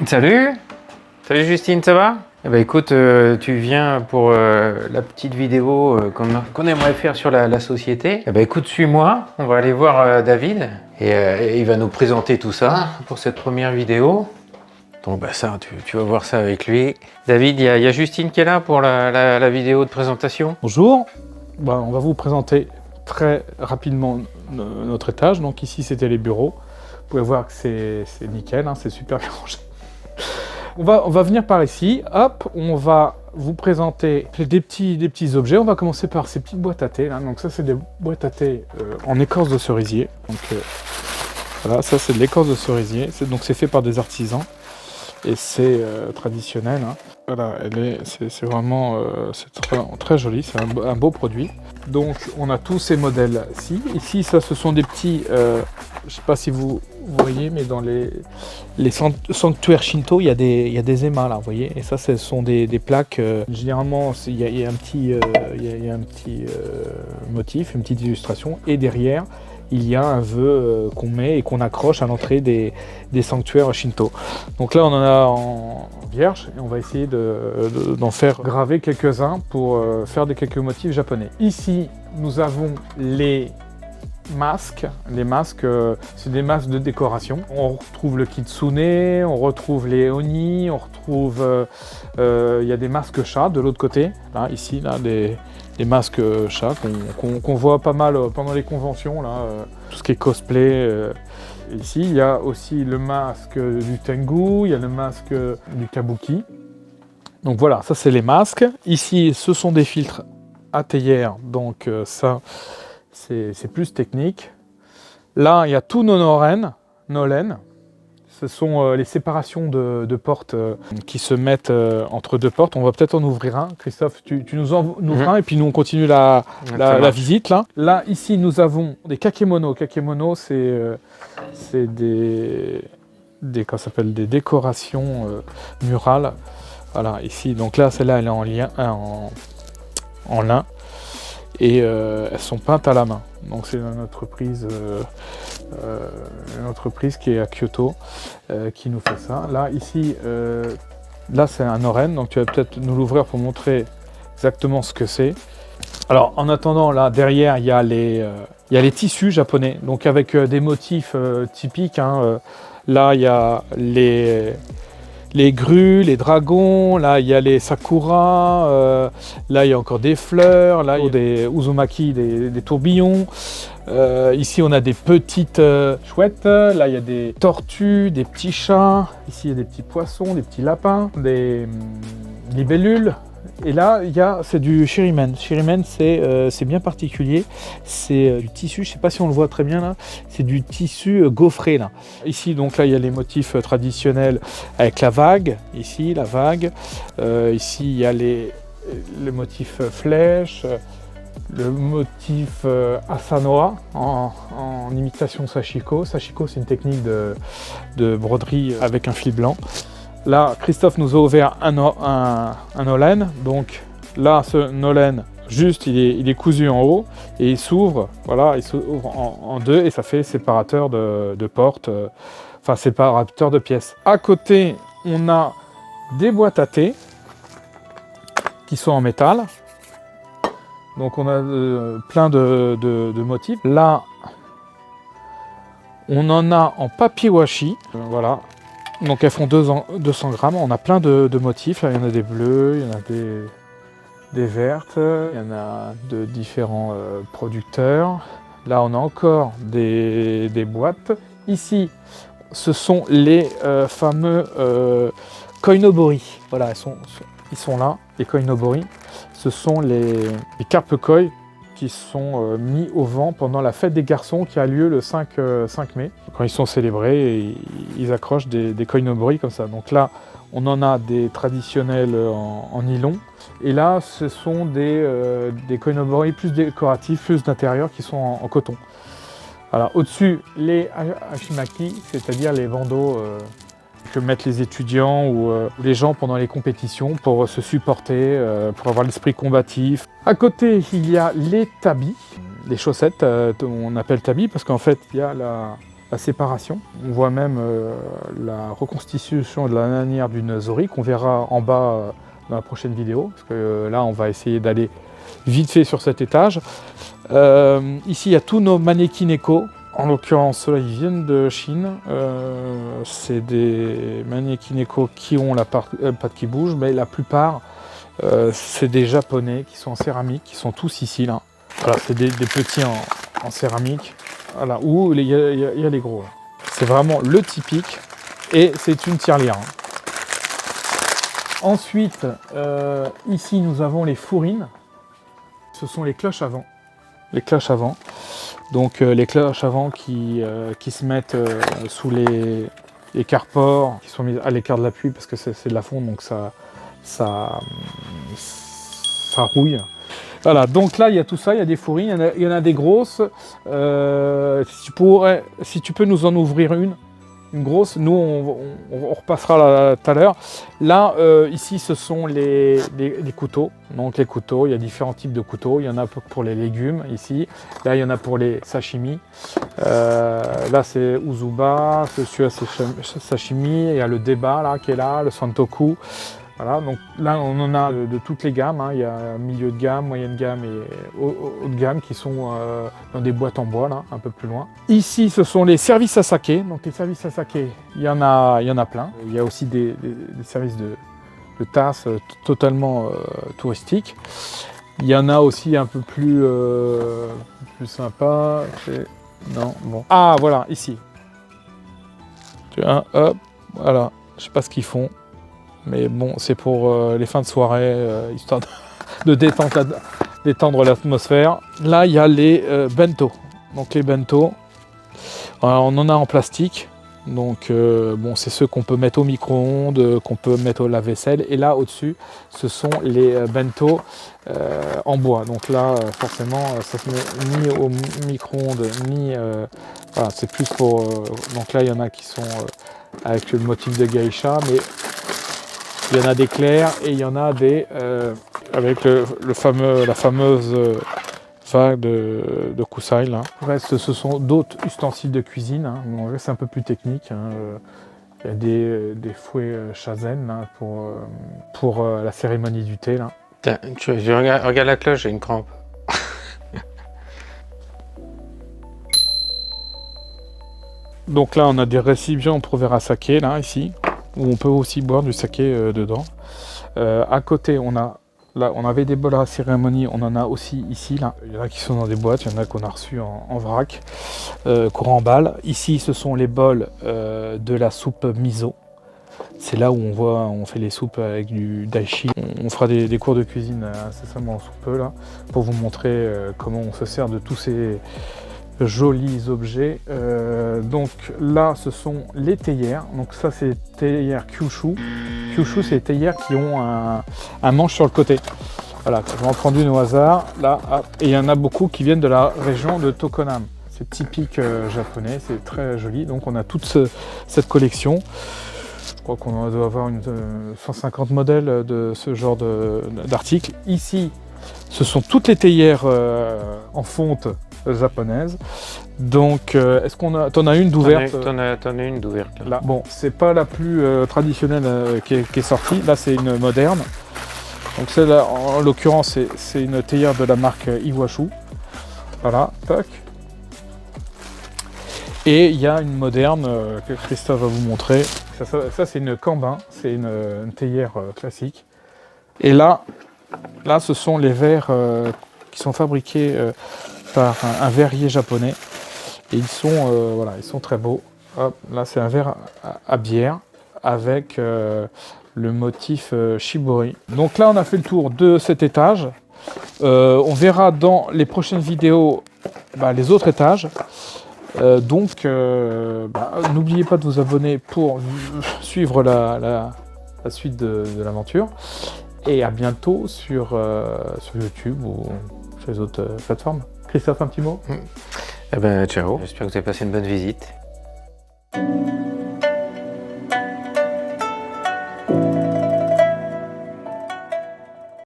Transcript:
Salut! Salut Justine, ça va? Eh ben écoute, tu viens pour la petite vidéo qu'on aimerait faire sur la société. Eh ben écoute, suis-moi, on va aller voir David et il va nous présenter tout ça pour cette première vidéo. Donc bah ça, tu vas voir ça avec lui. David, il y a Justine qui est là pour la vidéo de présentation. Bonjour, on va vous présenter très rapidement notre étage. Donc ici c'était les bureaux. Vous pouvez voir que c'est nickel, hein, c'est super bien rangé. On va venir par ici, hop, on va vous présenter des petits objets. On va commencer par ces petites boîtes à thé. Là. Donc ça c'est des boîtes à thé en écorce de cerisier. Donc voilà, ça c'est de l'écorce de cerisier. Donc c'est fait par des artisans et c'est traditionnel. Hein. Voilà, c'est vraiment très joli, c'est un beau produit. Donc on a tous ces modèles-ci. Ici, ça ce sont des petits, je ne sais pas si vous voyez, mais dans les sanctuaires Shinto, il y a des émas là, vous voyez. Et ça, ce sont des plaques. Généralement, il y a un petit motif, une petite illustration, et derrière, il y a un vœu qu'on met et qu'on accroche à l'entrée des sanctuaires Shinto. Donc là, on en a en vierge et on va essayer d'en faire graver quelques-uns pour faire quelques motifs japonais. Ici, nous avons les masques. Les masques, c'est des masques de décoration. On retrouve le kitsune, on retrouve les oni, on retrouve... il y a des masques chats de l'autre côté. Là, ici, là, des masques chats qu'on voit pas mal pendant les conventions, là, tout ce qui est cosplay. Ici, il y a aussi le masque du Tengu, il y a le masque du Kabuki. Donc voilà, ça c'est les masques. Ici, ce sont des filtres à théière, donc ça, c'est plus technique. Là, il y a tout nos nolen. Ce sont les séparations de portes qui se mettent entre deux portes. On va peut-être en ouvrir un. Christophe, tu nous en ouvres un et puis nous on continue la visite. Là, ici, nous avons des kakemono. Kakemono, c'est des décorations murales. Voilà, ici. Donc là, celle-là, elle est en lin. Et elles sont peintes à la main. Donc c'est une entreprise qui est à Kyoto qui nous fait ça. Là, ici, là c'est un noren, donc tu vas peut-être nous l'ouvrir pour montrer exactement ce que c'est. Alors en attendant, là derrière, il y a les tissus japonais, donc avec des motifs typiques. Hein, là, il y a les grues, les dragons, là il y a les sakura, là il y a encore des fleurs, là il y a des uzumaki, des tourbillons. Ici on a des petites chouettes, là il y a des tortues, des petits chats, ici il y a des petits poissons, des petits lapins, des libellules. Et là, c'est du shirimen. Shirimen, c'est bien particulier. C'est du tissu, je ne sais pas si on le voit très bien là, c'est du tissu gaufré là. Ici, donc là, il y a les motifs traditionnels avec la vague. Ici, la vague. Ici, il y a les motifs flèches, le motif asanoa en imitation sashiko. Sashiko, c'est une technique de broderie avec un fil blanc. Là, Christophe nous a ouvert un nolen, donc là, ce nolen, juste, il est cousu en haut, et il s'ouvre, voilà, il s'ouvre en deux, et ça fait séparateur de portes, enfin séparateur de pièces. À côté, on a des boîtes à thé, qui sont en métal, donc on a plein de motifs. Là, on en a en papier washi, voilà. Donc elles font 200 grammes, on a plein de motifs, là, il y en a des bleus, il y en a des vertes, il y en a de différents producteurs. Là on a encore des boîtes. Ici, ce sont les fameux koinobori. Voilà, ils sont là, les koinobori. Ce sont les carpe koi qui sont mis au vent pendant la fête des garçons qui a lieu le 5 mai. Quand ils sont célébrés, ils accrochent des koinobori comme ça. Donc là, on en a des traditionnels en nylon. Et là, ce sont des koinobori plus décoratifs, plus d'intérieur, qui sont en coton. Voilà. Au-dessus, les hashimaki, c'est-à-dire les bandeaux que mettent les étudiants ou les gens pendant les compétitions pour se supporter, pour avoir l'esprit combatif. À côté, il y a les tabis, les chaussettes, on appelle tabis parce qu'en fait, il y a la séparation. On voit même la reconstitution de la lanière d'une Zori qu'on verra en bas dans la prochaine vidéo. Parce que là, on va essayer d'aller vite fait sur cet étage. Ici, il y a tous nos mannequins éco. En l'occurrence, ceux-là, ils viennent de Chine. C'est des mannequins éco qui ont la patte qui bouge, mais la plupart, c'est des Japonais qui sont en céramique, qui sont tous ici, là. Voilà, c'est des petits en céramique. Voilà, où il y a les gros. C'est vraiment le typique, et c'est une tirelire. Ensuite, ici, nous avons les fourrines. Ce sont les cloches avant. Les cloches avant. Donc les cloches avant qui se mettent sous les carpores, qui sont mises à l'écart de la pluie parce que c'est de la fonte, donc ça rouille. Voilà, donc là il y a tout ça, il y a des fourrines, il y en a des grosses. Si tu peux nous en ouvrir une grosse, nous on repassera là tout à l'heure. Là, ici, ce sont les couteaux. Donc les couteaux, il y a différents types de couteaux. Il y en a pour les légumes, ici. Là, il y en a pour les sashimi. Là, c'est Uzuba, celui-là, c'est sashimi. Il y a le Deba, là, qui est là, le Santoku. Voilà, donc là, on en a de toutes les gammes. Hein. Il y a milieu de gamme, moyenne gamme et haut de gamme qui sont dans des boîtes en bois, là, un peu plus loin. Ici, ce sont les services à saké. Donc les services à saké, il y en a plein. Il y a aussi des services de tasses totalement touristiques. Il y en a aussi un peu plus sympa. Non, bon. Ah, voilà, ici. Tu vois, hop, voilà. Je sais pas ce qu'ils font. Mais bon, c'est pour les fins de soirée, histoire de détendre l'atmosphère. Là, il y a les bento. Donc les bento, on en a en plastique. Donc bon, c'est ceux qu'on peut mettre au micro-ondes, qu'on peut mettre au lave-vaisselle. Et là, au-dessus, ce sont les bento en bois. Donc là, forcément, ça se met ni au micro-ondes, ni... voilà, c'est plus pour... donc là, il y en a qui sont avec le motif de geisha, mais... Il y en a des clairs et il y en a des avec la fameuse vague de Kusai. Là. Le reste, ce sont d'autres ustensiles de cuisine. Hein. Bon, c'est un peu plus technique. Hein. Il y a des fouets shazen là, pour la cérémonie du thé. Là. Tiens, regarde la cloche, j'ai une crampe. Donc là, on a des récipients pour verre à saké, là, ici. Où on peut aussi boire du saké dedans. À côté, on avait des bols à cérémonie, on en a aussi ici, là. Il y en a qui sont dans des boîtes, il y en a qu'on a reçus en vrac, qu'on remballe. Ici, ce sont les bols de la soupe miso. C'est là où on fait les soupes avec du daishi. On fera des cours de cuisine incessamment sous peu, là, pour vous montrer comment on se sert de tous ces jolis objets. Donc là, ce sont les théières. Donc ça, c'est théières Kyushu. Kyushu, c'est les théières qui ont un manche sur le côté. Voilà, je vais en prendre une au hasard. Là, hop. Et il y en a beaucoup qui viennent de la région de Tokonam. C'est typique japonais, c'est très joli. Donc on a toute cette collection. Je crois qu'on doit avoir 150 modèles de ce genre d'articles. Ici, ce sont toutes les théières en fonte japonaise. Donc, est-ce t'en as une d'ouverte? T'en as une d'ouverte. Là, bon, c'est pas la plus traditionnelle qui est sortie. Là, c'est une moderne. Donc celle-là, en l'occurrence, c'est une théière de la marque Iwashu. Voilà, tac. Et il y a une moderne que Christophe va vous montrer. Ça c'est une Kanbin, c'est une théière classique. Et là, ce sont les verres qui sont fabriqués par un verrier japonais. Et ils sont très beaux. Hop, là, c'est un verre à bière avec le motif shibori. Donc là, on a fait le tour de cet étage. On verra dans les prochaines vidéos les autres étages. N'oubliez pas de vous abonner pour suivre la suite de l'aventure. Et à bientôt sur YouTube ou sur les autres plateformes. Christophe, un petit mot? Eh ben, ciao. J'espère que vous avez passé une bonne visite.